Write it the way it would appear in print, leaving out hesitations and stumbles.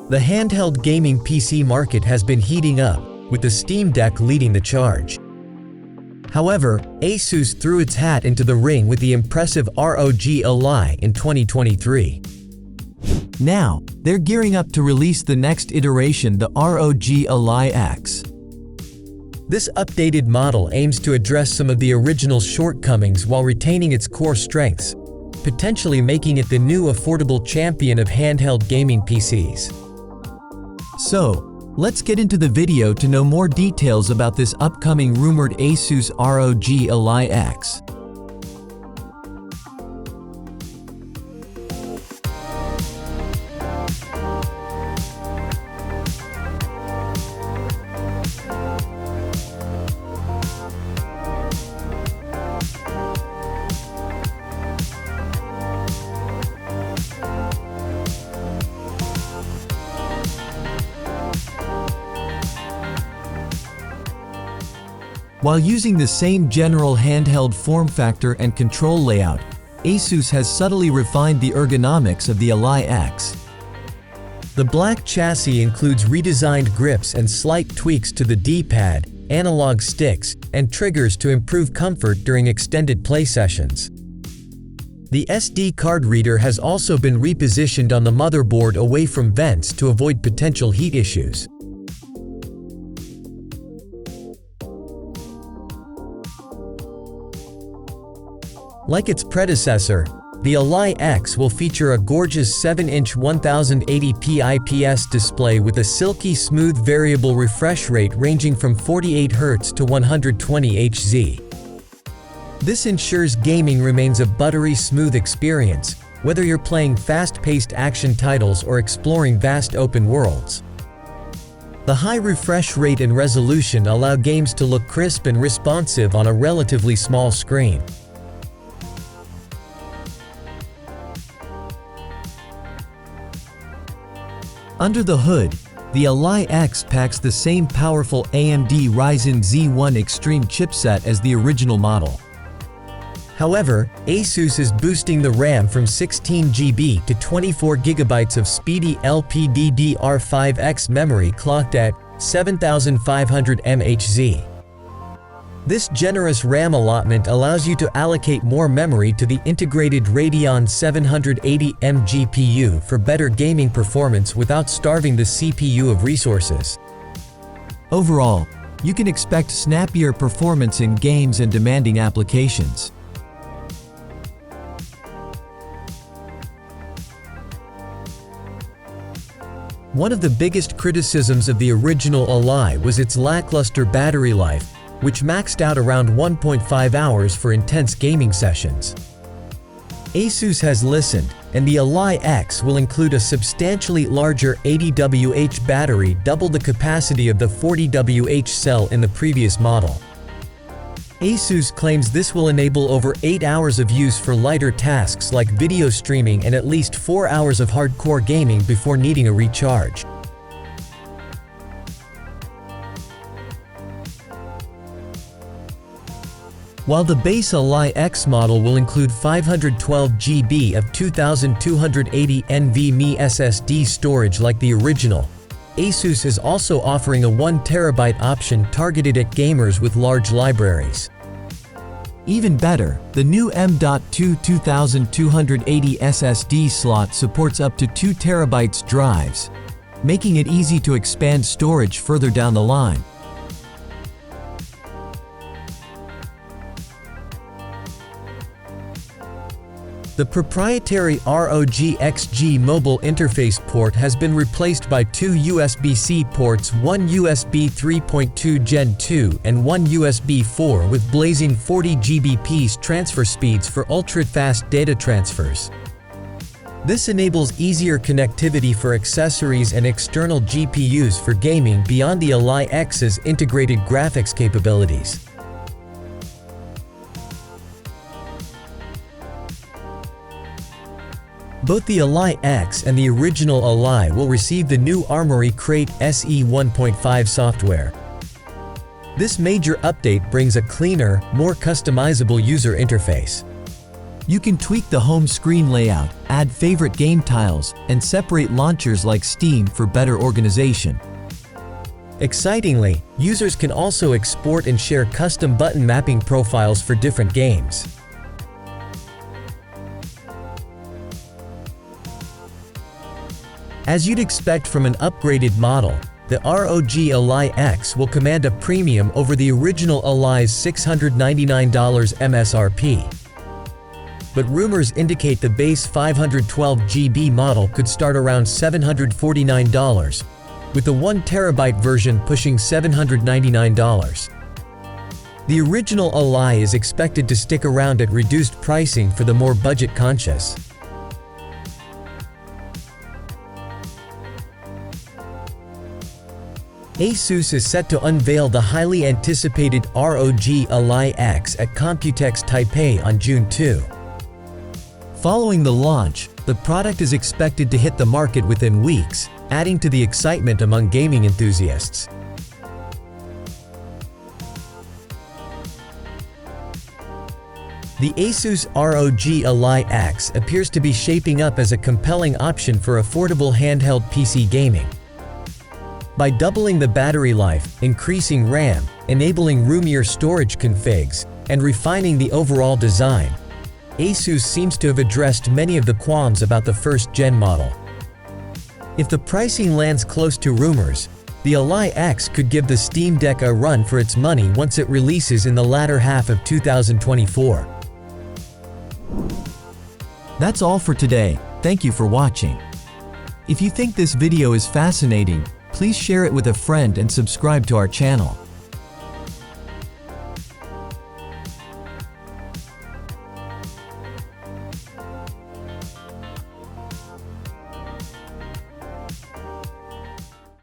The handheld gaming PC market has been heating up, with the Steam Deck leading the charge. However, Asus threw its hat into the ring with the impressive ROG Ally in 2023. Now, they're gearing up to release the next iteration, the ROG Ally X. This updated model aims to address some of the original shortcomings while retaining its core strengths, potentially making it the new affordable champion of handheld gaming PCs. So, let's get into the video to know more details about this upcoming rumored Asus ROG Ally X. While using the same general handheld form factor and control layout, Asus has subtly refined the ergonomics of the Ally X. The black chassis includes redesigned grips and slight tweaks to the D-pad, analog sticks, and triggers to improve comfort during extended play sessions. The SD card reader has also been repositioned on the motherboard away from vents to avoid potential heat issues. Like its predecessor, the Ally X will feature a gorgeous 7-inch 1080p IPS display with a silky smooth variable refresh rate ranging from 48 Hz to 120 Hz. This ensures gaming remains a buttery smooth experience, whether you're playing fast-paced action titles or exploring vast open worlds. The high refresh rate and resolution allow games to look crisp and responsive on a relatively small screen. Under the hood, the Ally X packs the same powerful AMD Ryzen Z1 Extreme chipset as the original model. However, Asus is boosting the RAM from 16 GB to 24 GB of speedy LPDDR5X memory clocked at 7500 mHz. This generous RAM allotment allows you to allocate more memory to the integrated Radeon 780M GPU for better gaming performance without starving the CPU of resources. Overall, you can expect snappier performance in games and demanding applications. One of the biggest criticisms of the original Ally was its lackluster battery life, which maxed out around 1.5 hours for intense gaming sessions. Asus has listened, and the Ally X will include a substantially larger 80Wh battery, double the capacity of the 40Wh cell in the previous model. Asus claims this will enable over 8 hours of use for lighter tasks like video streaming and at least 4 hours of hardcore gaming before needing a recharge. While the base Ally X model will include 512 GB of 2280 NVMe SSD storage like the original, Asus is also offering a 1TB option targeted at gamers with large libraries. Even better, the new M.2 2280 SSD slot supports up to 2 TB drives, making it easy to expand storage further down the line. The proprietary ROG XG mobile interface port has been replaced by 2 USB-C ports, one USB 3.2 Gen 2 and one USB 4 with blazing 40 Gbps transfer speeds for ultra-fast data transfers. This enables easier connectivity for accessories and external GPUs for gaming beyond the Ally X's integrated graphics capabilities. Both the Ally X and the original Ally will receive the new Armoury Crate SE 1.5 software. This major update brings a cleaner, more customizable user interface. You can tweak the home screen layout, add favorite game tiles, and separate launchers like Steam for better organization. Excitingly, users can also export and share custom button mapping profiles for different games. As you'd expect from an upgraded model, the ROG Ally X will command a premium over the original Ally's $699 MSRP. But rumors indicate the base 512GB model could start around $749, with the 1TB version pushing $799. The original Ally is expected to stick around at reduced pricing for the more budget-conscious. Asus is set to unveil the highly anticipated ROG Ally X at Computex Taipei on June 2. Following the launch, the product is expected to hit the market within weeks, adding to the excitement among gaming enthusiasts. The Asus ROG Ally X appears to be shaping up as a compelling option for affordable handheld PC gaming. By doubling the battery life, increasing RAM, enabling roomier storage configs, and refining the overall design, Asus seems to have addressed many of the qualms about the first-gen model. If the pricing lands close to rumors, the Ally X could give the Steam Deck a run for its money once it releases in the latter half of 2024. That's all for today. Thank you for watching. If you think this video is fascinating, please share it with a friend and subscribe to our channel.